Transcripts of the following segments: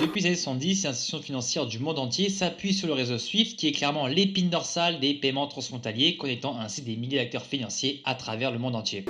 Depuis les années 70, les institutions financières du monde entier s'appuient sur le réseau SWIFT qui est clairement l'épine dorsale des paiements transfrontaliers, connectant ainsi des milliers d'acteurs financiers à travers le monde entier.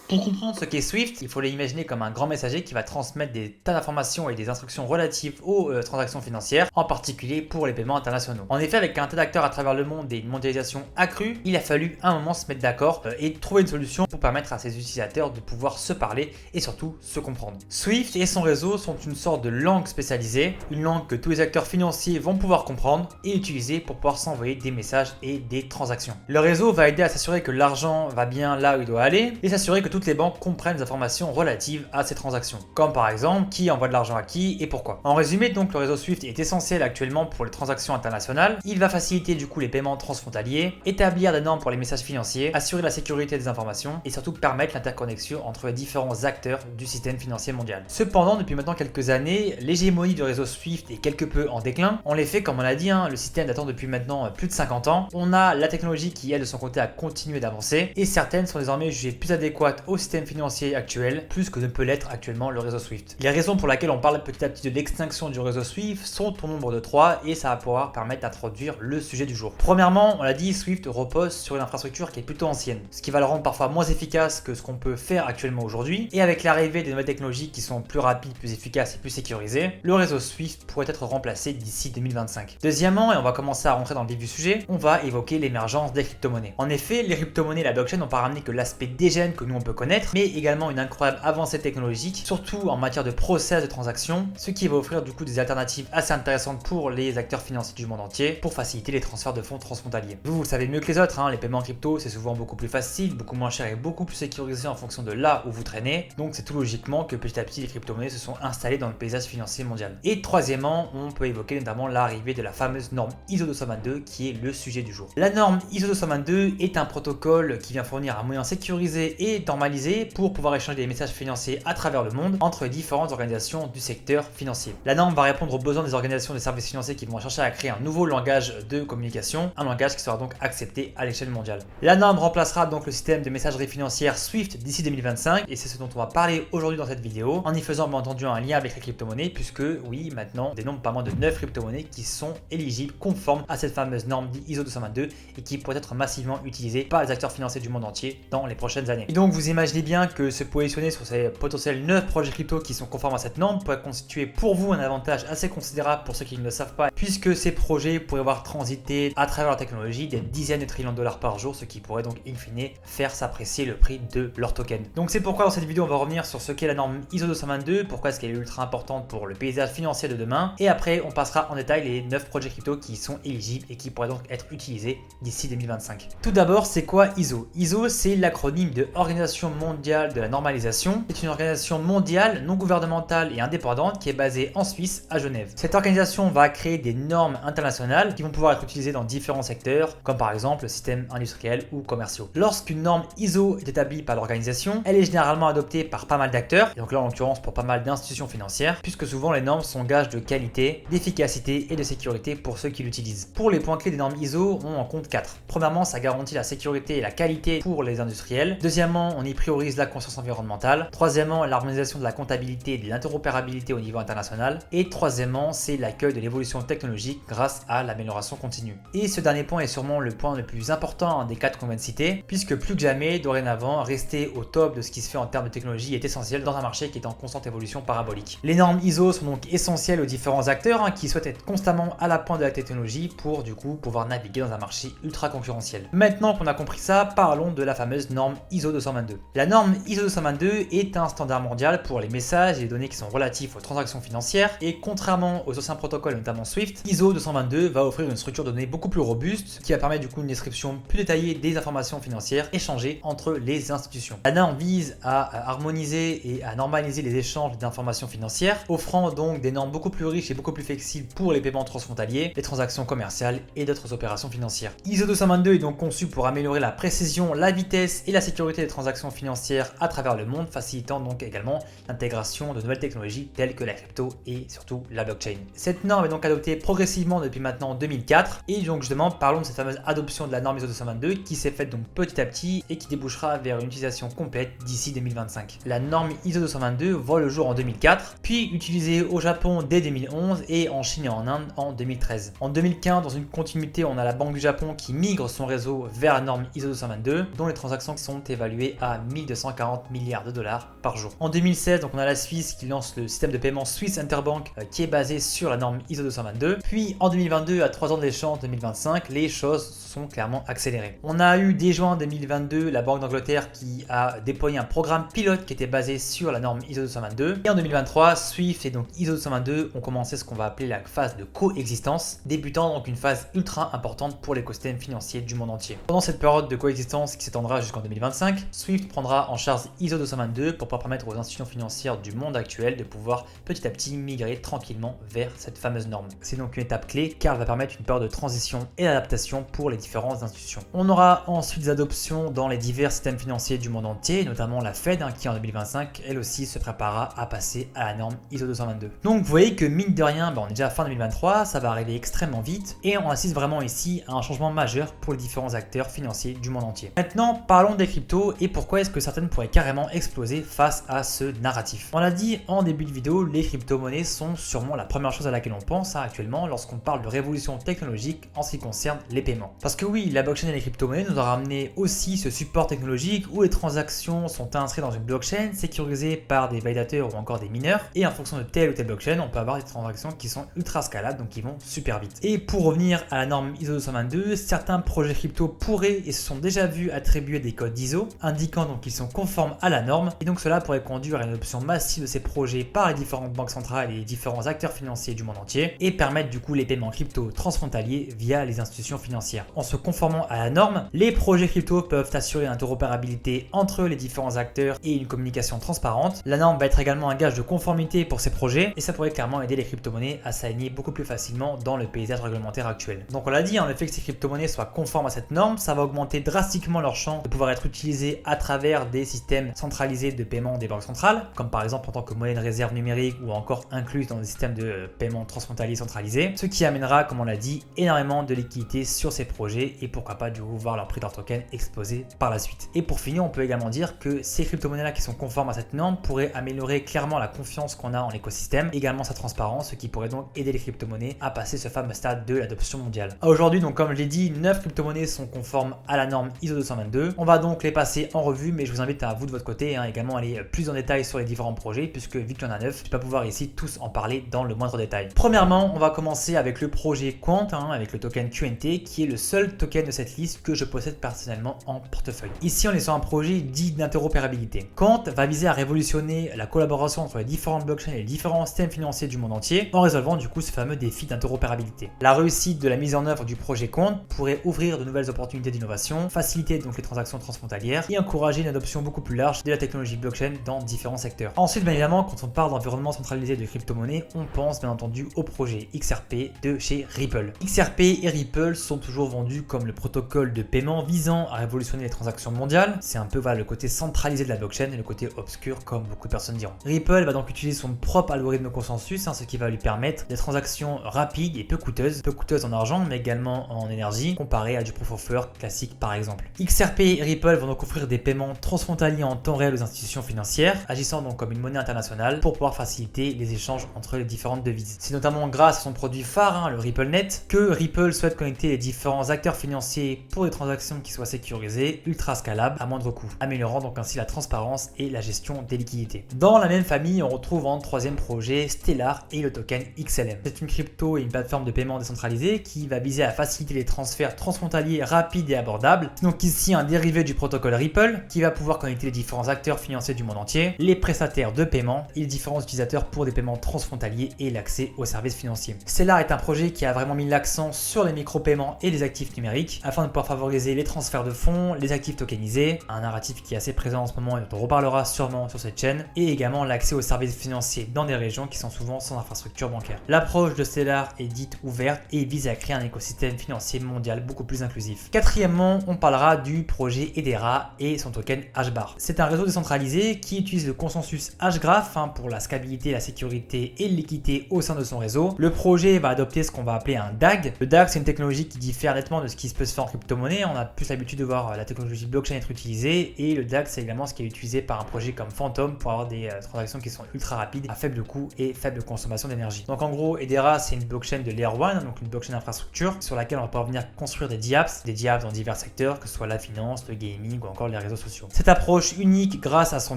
Pour comprendre ce qu'est Swift, il faut l'imaginer comme un grand messager qui va transmettre des tas d'informations et des instructions relatives aux transactions financières, en particulier pour les paiements internationaux. En effet, avec un tas d'acteurs à travers le monde et une mondialisation accrue, il a fallu un moment se mettre d'accord et trouver une solution pour permettre à ses utilisateurs de pouvoir se parler et surtout se comprendre. Swift et son réseau sont une sorte de langue spécialisée, une langue que tous les acteurs financiers vont pouvoir comprendre et utiliser pour pouvoir s'envoyer des messages et des transactions. Le réseau va aider à s'assurer que l'argent va bien là où il doit aller et s'assurer que toutes les banques comprennent les informations relatives à ces transactions, comme par exemple qui envoie de l'argent à qui et pourquoi. En résumé, donc, le réseau SWIFT est essentiel actuellement pour les transactions internationales. Il va faciliter du coup les paiements transfrontaliers, établir des normes pour les messages financiers, assurer la sécurité des informations et surtout permettre l'interconnexion entre les différents acteurs du système financier mondial. Cependant, depuis maintenant quelques années, l'hégémonie du réseau SWIFT est quelque peu en déclin. En effet, comme on l'a dit, le système datant depuis maintenant plus de 50 ans. On a la technologie qui, elle, de son côté, a continué d'avancer et certaines sont désormais jugées plus adéquates au système financier actuel, plus que ne peut l'être actuellement le réseau SWIFT. Les raisons pour lesquelles on parle petit à petit de l'extinction du réseau SWIFT sont au nombre de 3 et ça va pouvoir permettre d'introduire le sujet du jour. Premièrement, on l'a dit, SWIFT repose sur une infrastructure qui est plutôt ancienne, ce qui va le rendre parfois moins efficace que ce qu'on peut faire actuellement aujourd'hui. Et avec l'arrivée des nouvelles technologies qui sont plus rapides, plus efficaces et plus sécurisées, le réseau SWIFT pourrait être remplacé d'ici 2025. Deuxièmement, et on va commencer à rentrer dans le vif du sujet, on va évoquer l'émergence des crypto-monnaies. En effet, les crypto-monnaies et la blockchain n'ont pas ramené que l'aspect dégène que nous on peut connaître, mais également une incroyable avancée technologique, surtout en matière de process de transaction, ce qui va offrir du coup des alternatives assez intéressantes pour les acteurs financiers du monde entier pour faciliter les transferts de fonds transfrontaliers. Vous le savez mieux que les autres, les paiements crypto c'est souvent beaucoup plus facile, beaucoup moins cher et beaucoup plus sécurisé en fonction de là où vous traînez, donc c'est tout logiquement que petit à petit les crypto-monnaies se sont installées dans le paysage financier mondial. Et troisièmement, on peut évoquer notamment l'arrivée de la fameuse norme ISO 222 qui est le sujet du jour. La norme ISO 222 est un protocole qui vient fournir un moyen sécurisé et normalisé pour pouvoir échanger des messages financiers à travers le monde entre différentes organisations du secteur financier. La norme va répondre aux besoins des organisations des services financiers qui vont chercher à créer un nouveau langage de communication, un langage qui sera donc accepté à l'échelle mondiale. La norme remplacera donc le système de messagerie financière SWIFT d'ici 2025 et c'est ce dont on va parler aujourd'hui dans cette vidéo en y faisant bien entendu un lien avec les crypto-monnaies puisque oui, maintenant, on dénombre pas moins de 9 crypto-monnaies qui sont éligibles, conformes à cette fameuse norme ISO 222 et qui pourraient être massivement utilisées par les acteurs financiers du monde entier dans les prochaines années. Et donc vous imaginez bien que se positionner sur ces potentiels 9 projets crypto qui sont conformes à cette norme pourrait constituer pour vous un avantage assez considérable pour ceux qui ne le savent pas, puisque ces projets pourraient voir transiter à travers la technologie des dizaines de trillions de dollars par jour, ce qui pourrait donc in fine faire s'apprécier le prix de leur token. Donc c'est pourquoi dans cette vidéo on va revenir sur ce qu'est la norme ISO 222, pourquoi est-ce qu'elle est ultra importante pour le paysage financier de demain, et après on passera en détail les 9 projets crypto qui sont éligibles et qui pourraient donc être utilisés d'ici 2025. Tout d'abord, c'est quoi ISO? ISO, c'est l'acronyme de Organisation mondiale de la normalisation. C'est une organisation mondiale, non gouvernementale et indépendante qui est basée en Suisse, à Genève. Cette organisation va créer des normes internationales qui vont pouvoir être utilisées dans différents secteurs, comme par exemple le système industriel ou commerciaux. Lorsqu'une norme ISO est établie par l'organisation, elle est généralement adoptée par pas mal d'acteurs, et donc là en l'occurrence pour pas mal d'institutions financières, puisque souvent les normes sont gages de qualité, d'efficacité et de sécurité pour ceux qui l'utilisent. Pour les points clés des normes ISO, on en compte 4. Premièrement, ça garantit la sécurité et la qualité pour les industriels. Deuxièmement, on y priorise la conscience environnementale. Troisièmement, l'harmonisation de la comptabilité et de l'interopérabilité au niveau international. Et troisièmement, c'est l'accueil de l'évolution technologique grâce à l'amélioration continue. Et ce dernier point est sûrement le point le plus important des 4 qu'on vient de citer, puisque plus que jamais, dorénavant, rester au top de ce qui se fait en termes de technologie est essentiel dans un marché qui est en constante évolution parabolique. Les normes ISO sont donc essentielles aux différents acteurs qui souhaitent être constamment à la pointe de la technologie pour du coup pouvoir naviguer dans un marché ultra concurrentiel. Maintenant qu'on a compris ça, parlons de la fameuse norme ISO 222. La norme ISO 222 est un standard mondial pour les messages et les données qui sont relatifs aux transactions financières et contrairement aux anciens protocoles, notamment SWIFT, ISO 222 va offrir une structure de données beaucoup plus robuste qui va permettre du coup une description plus détaillée des informations financières échangées entre les institutions. La norme vise à harmoniser et à normaliser les échanges d'informations financières, offrant donc des normes beaucoup plus riches et beaucoup plus flexibles pour les paiements transfrontaliers, les transactions commerciales et d'autres opérations financières. ISO 222 est donc conçu pour améliorer la précision, la vitesse et la sécurité des transactions transactions financières à travers le monde, facilitant donc également l'intégration de nouvelles technologies telles que la crypto et surtout la blockchain. Cette norme est donc adoptée progressivement depuis maintenant 2004 et donc justement parlons de cette fameuse adoption de la norme ISO 222 qui s'est faite donc petit à petit et qui débouchera vers une utilisation complète d'ici 2025. La norme ISO 222 voit le jour en 2004, puis utilisée au Japon dès 2011 et en Chine et en Inde en 2013. En 2015, dans une continuité, on a la Banque du Japon qui migre son réseau vers la norme ISO 222, dont les transactions sont évaluées à 1240 milliards de dollars par jour. En 2016, donc on a la Suisse qui lance le système de paiement Swiss Interbank qui est basé sur la norme ISO 222. Puis en 2022, à 3 ans d'échéance 2025, les choses sont clairement accélérées. On a eu dès juin 2022 la Banque d'Angleterre qui a déployé un programme pilote qui était basé sur la norme ISO 222. Et en 2023, Swift et donc ISO 222 ont commencé ce qu'on va appeler la phase de coexistence, débutant donc une phase ultra importante pour l'écosystème financier du monde entier. Pendant cette période de coexistence qui s'étendra jusqu'en 2025, Swift prendra en charge ISO 222 pour pouvoir permettre aux institutions financières du monde actuel de pouvoir petit à petit migrer tranquillement vers cette fameuse norme. C'est donc une étape clé car elle va permettre une période de transition et d'adaptation pour les différentes institutions. On aura ensuite des adoptions dans les divers systèmes financiers du monde entier, notamment la Fed qui en 2025 elle aussi se préparera à passer à la norme ISO 222. Donc vous voyez que mine de rien, on est déjà à fin 2023, ça va arriver extrêmement vite et on assiste vraiment ici à un changement majeur pour les différents acteurs financiers du monde entier. Maintenant parlons des cryptos et pourquoi est-ce que certaines pourraient carrément exploser face à ce narratif. On l'a dit en début de vidéo, les crypto-monnaies sont sûrement la première chose à laquelle on pense actuellement lorsqu'on parle de révolution technologique en ce qui concerne les paiements. Parce que oui, la blockchain et les crypto-monnaies nous ont ramené aussi ce support technologique où les transactions sont inscrites dans une blockchain sécurisée par des validateurs ou encore des mineurs et en fonction de telle ou telle blockchain, on peut avoir des transactions qui sont ultra scalables donc qui vont super vite. Et pour revenir à la norme ISO 222, certains projets crypto pourraient et se sont déjà vus attribuer des codes ISO indiquant donc qu'ils sont conformes à la norme et donc cela pourrait conduire à une adoption massive de ces projets par les différentes banques centrales et les différents acteurs financiers du monde entier et permettre du coup les paiements crypto transfrontaliers via les institutions financières. En se conformant à la norme, les projets crypto peuvent assurer une interopérabilité entre les différents acteurs et une communication transparente. La norme va être également un gage de conformité pour ces projets et ça pourrait clairement aider les crypto-monnaies à s'aligner beaucoup plus facilement dans le paysage réglementaire actuel. Donc on l'a dit, le fait que ces crypto-monnaies soient conformes à cette norme, ça va augmenter drastiquement leur champ de pouvoir être utilisées à travers des systèmes centralisés de paiement des banques centrales, comme par exemple en tant que monnaie de réserve numérique ou encore incluse dans des systèmes de paiement transfrontaliers centralisés, ce qui amènera, comme on l'a dit, énormément de liquidités sur ces projets et pourquoi pas du coup voir leur prix de leur token exploser par la suite. Et pour finir, on peut également dire que ces crypto-monnaies-là qui sont conformes à cette norme pourraient améliorer clairement la confiance qu'on a en l'écosystème, également sa transparence, ce qui pourrait donc aider les crypto-monnaies à passer ce fameux stade de l'adoption mondiale. Aujourd'hui, donc comme je l'ai dit, 9 crypto-monnaies sont conformes à la norme ISO 222. On va donc les passer en revue, mais je vous invite à vous de votre côté également aller plus en détail sur les différents projets, puisque vu qu'il y en a 9, je ne vais pas pouvoir ici tous en parler dans le moindre détail. Premièrement, on va commencer avec le projet Quant, avec le token QNT, qui est le seul token de cette liste que je possède personnellement en portefeuille. Ici, on est sur un projet dit d'interopérabilité. Quant va viser à révolutionner la collaboration entre les différentes blockchains et les différents systèmes financiers du monde entier en résolvant du coup ce fameux défi d'interopérabilité. La réussite de la mise en œuvre du projet Quant pourrait ouvrir de nouvelles opportunités d'innovation, faciliter donc les transactions transfrontalières et encourager une adoption beaucoup plus large de la technologie blockchain dans différents secteurs. Ensuite, bien évidemment, quand on parle d'environnement centralisé de crypto-monnaies, on pense bien entendu au projet XRP de chez Ripple. XRP et Ripple sont toujours vendus comme le protocole de paiement visant à révolutionner les transactions mondiales. C'est un peu le côté centralisé de la blockchain et le côté obscur comme beaucoup de personnes diront. Ripple va donc utiliser son propre algorithme de consensus, ce qui va lui permettre des transactions rapides et peu coûteuses en argent mais également en énergie comparé à du proof of work classique par exemple. XRP et Ripple vont donc offrir des paiements transfrontaliers en temps réel aux institutions financières, agissant donc comme une monnaie internationale pour pouvoir faciliter les échanges entre les différentes devises. C'est notamment grâce à son produit phare, le RippleNet, que Ripple souhaite connecter les différents acteurs financiers pour des transactions qui soient sécurisées, ultra scalables, à moindre coût, améliorant donc ainsi la transparence et la gestion des liquidités. Dans la même famille, on retrouve en troisième projet Stellar et le token XLM. C'est une crypto et une plateforme de paiement décentralisée qui va viser à faciliter les transferts transfrontaliers rapides et abordables. Donc ici un dérivé du protocole Ripple qui va pouvoir connecter les différents acteurs financiers du monde entier, les prestataires de paiement et les différents utilisateurs pour des paiements transfrontaliers et l'accès aux services financiers. Stellar est un projet qui a vraiment mis l'accent sur les micro-paiements et les actifs numériques afin de pouvoir favoriser les transferts de fonds, les actifs tokenisés, un narratif qui est assez présent en ce moment et dont on reparlera sûrement sur cette chaîne, et également l'accès aux services financiers dans des régions qui sont souvent sans infrastructure bancaire. L'approche de Stellar est dite ouverte et vise à créer un écosystème financier mondial beaucoup plus inclusif. Quatrièmement, on parlera du projet Hedera et son token HBAR. C'est un réseau décentralisé qui utilise le consensus Hgraph pour la scalabilité, la sécurité et l'équité au sein de son réseau. Le projet va adopter ce qu'on va appeler un DAG. Le DAG, c'est une technologie qui diffère nettement de ce qui peut se faire en crypto-monnaie. On a plus l'habitude de voir la technologie blockchain être utilisée, et le DAG, c'est également ce qui est utilisé par un projet comme Phantom pour avoir des transactions qui sont ultra rapides, à faible coût et faible consommation d'énergie. Donc en gros, Hedera, c'est une blockchain de Layer 1, donc une blockchain infrastructure sur laquelle on va pouvoir venir construire des dApps dans divers secteurs, que ce soit la finance, le gaming ou encore les réseaux sociaux. Cette approche unique grâce à son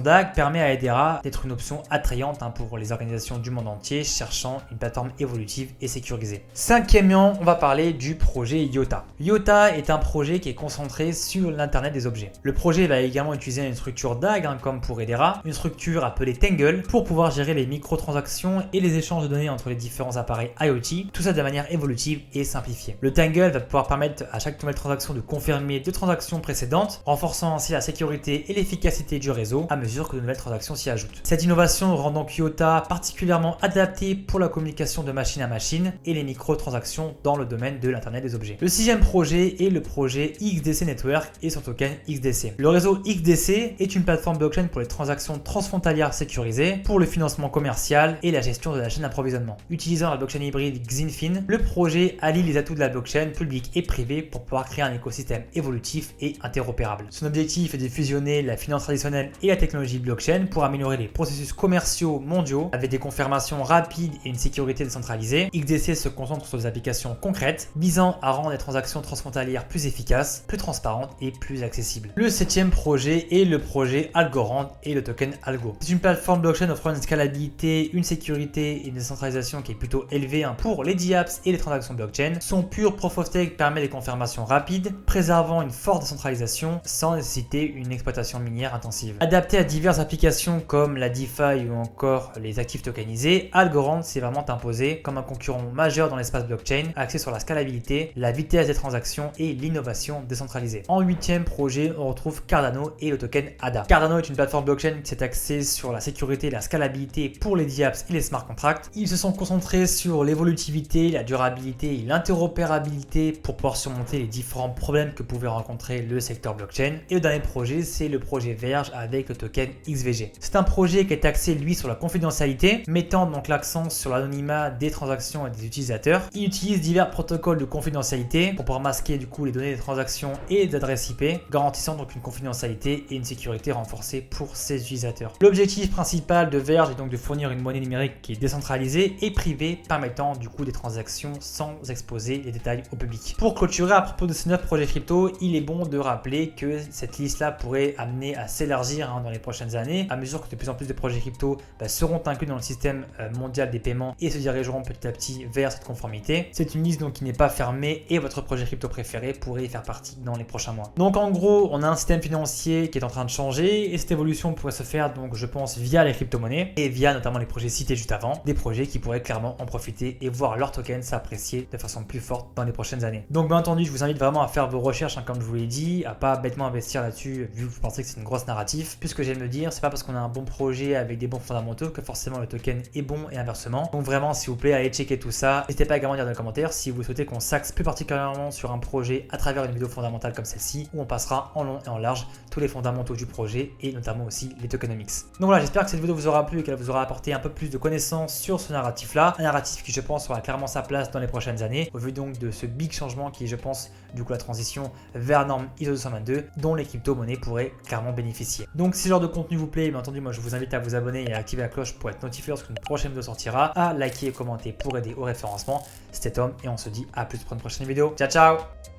DAG permet à Hedera d'être une option attrayante pour les organisations du monde entier cherchant une plateforme évolutive et sécurisée. Cinquièmement, on va parler du projet IOTA. IOTA est un projet qui est concentré sur l'internet des objets. Le projet va également utiliser une structure DAG comme pour Hedera, une structure appelée Tangle pour pouvoir gérer les microtransactions et les échanges de données entre les différents appareils IoT, tout ça de manière évolutive et simplifiée. Le Tangle va pouvoir permettre à chaque nouvelle transaction de confirmer deux transactions précédentes, renforçant ainsi la sécurité et l'efficacité du réseau à mesure que de nouvelles transactions s'y ajoutent. Cette innovation rend donc IOTA particulièrement adapté pour la communication de machine à machine et les microtransactions dans le domaine de l'internet des objets. Le sixième projet est le projet XDC Network et son token XDC. Le réseau XDC est une plateforme blockchain pour les transactions transfrontalières sécurisées, pour le financement commercial et la gestion de la chaîne d'approvisionnement. Utilisant la blockchain hybride Xinfin, le projet allie les atouts de la blockchain publique et privée pour pouvoir créer un écosystème évolutif et interopérable. Son objectif est de fusionner la finance traditionnelle et la technologie blockchain pour améliorer les processus commerciaux mondiaux avec des confirmations rapides et une sécurité décentralisée. XDC se concentre sur des applications concrètes visant à rendre les transactions transfrontalières plus efficaces, plus transparentes et plus accessibles. Le septième projet est le projet Algorand et le token Algo. C'est une plateforme blockchain offrant une scalabilité, une sécurité et une décentralisation qui est plutôt élevée pour les dApps et les transactions blockchain. Son pur proof of stake permet des confirmations rapides, préservant une forte décentralisation sans nécessiter une exploitation minière intensive. Adapté à diverses applications comme la DeFi ou encore les actifs tokenisés, Algorand s'est vraiment imposé comme un concurrent majeur dans l'espace blockchain, axé sur la scalabilité, la vitesse des transactions et l'innovation décentralisée. En huitième projet, on retrouve Cardano et le token ADA. Cardano est une plateforme blockchain qui s'est axée sur la sécurité et la scalabilité pour les dApps et les smart contracts. Ils se sont concentrés sur l'évolutivité, la durabilité et l'interopérabilité pour pouvoir surmonter les différents problèmes que pouvait rencontrer le secteur blockchain. Et le dernier projet, c'est le projet Verge avec le token XVG. C'est un projet qui est axé lui sur la confidentialité, mettant donc l'accent sur l'anonymat des transactions et des utilisateurs. Il utilise divers protocoles de confidentialité pour pouvoir masquer du coup les données des transactions et des adresses IP, garantissant donc une confidentialité et une sécurité renforcée pour ses utilisateurs. L'objectif principal de Verge est donc de fournir une monnaie numérique qui est décentralisée et privée, permettant du coup des transactions sans exposer les détails au public. Pour clôturer à propos de ces 9 projets crypto, il est bon de rappeler que cette liste-là pourrait amener à s'élargir dans les prochaines années, à mesure que de plus en plus de projets crypto seront inclus dans le système mondial des paiements et se dirigeront petit à petit vers cette conformité. C'est une liste donc qui n'est pas fermée et votre projet crypto préféré pourrait y faire partie dans les prochains mois. Donc en gros, on a un système financier qui est en train de changer et cette évolution pourrait se faire donc je pense via les crypto-monnaies et via notamment les projets cités juste avant, des projets qui pourraient clairement en profiter et voir leur token s'apprécier de façon plus forte dans les prochaines années. Donc bien entendu, je vous invite vraiment à faire vos recherches comme je vous l'ai dit, à pas bêtement investir là-dessus vu que vous pensez que c'est une grosse narrative. Puisque j'aime me dire, c'est pas parce qu'on a un bon projet avec des bons fondamentaux que forcément le token est bon et inversement. Donc vraiment, s'il vous plaît, allez checker tout ça. N'hésitez pas également à dire dans les commentaires si vous souhaitez qu'on s'axe plus particulièrement sur un projet à travers une vidéo fondamentale comme celle-ci où on passera en long et en large tous les fondamentaux du projet et notamment aussi les tokenomics. Donc voilà, j'espère que cette vidéo vous aura plu et qu'elle vous aura apporté un peu plus de connaissances sur ce narratif-là. Un narratif qui, je pense, aura clairement sa place dans les prochaines années au vu donc de ce big changement qui est, je pense, du coup la transition vers norme ISO 222 dont les crypto-monnaies pourraient clairement bénéficier. Donc si ce genre de contenu vous plaît, bien entendu, moi je vous invite à vous abonner et à activer la cloche pour être notifié lorsqu'une prochaine vidéo sortira, à liker et commenter pour aider au référencement. C'était Tom et on se dit à plus pour une prochaine vidéo. Ciao ciao.